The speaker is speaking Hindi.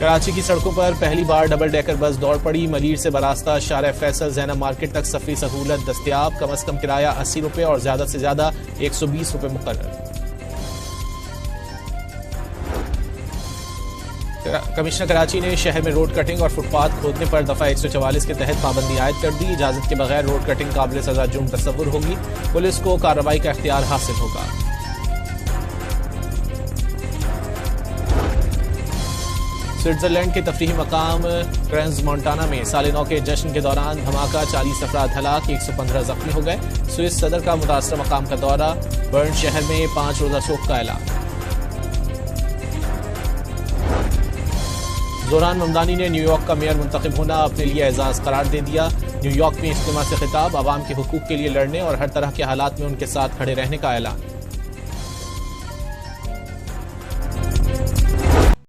कराची की सड़कों पर पहली बार डबल डेकर बस दौड़ पड़ी। मलीर से बरास्ता शारे फैसल ज़ैनब मार्केट तक सफरी सहूलत दस्तियाब। कम अज कम किराया 80 रुपये और ज्यादा से ज्यादा 120 रुपये मुकर्रर। कमिश्नर कराची ने शहर में रोड कटिंग और फुटपाथ खोदने पर दफा 144 के तहत पाबंदी आयद कर दी। इजाजत के बगैर रोड कटिंग काबिल सजा जुर्म तस्वुर होगी। पुलिस को कार्रवाई का इख्तियार हासिल होगा। स्विट्जरलैंड के तफरीही मकाम क्रेंज मोंटाना में साल नौ के जश्न के दौरान धमाका, 40 अफराद हलाक, 115 जख्मी हो गए। स्विस सदर का मुतासर मकाम का दौरा। बर्न शहर में 5 रोजा शोक का ऐलान। जोरान ममदानी ने न्यूयॉर्क का मेयर मुंतखब होना अपने लिए एजाज करार दे दिया। न्यूयॉर्क में इज्तिमा से खिताब, आवाम के हुकूक के लिए लड़ने और हर तरह के हालात में उनके साथ खड़े रहने का ऐलान।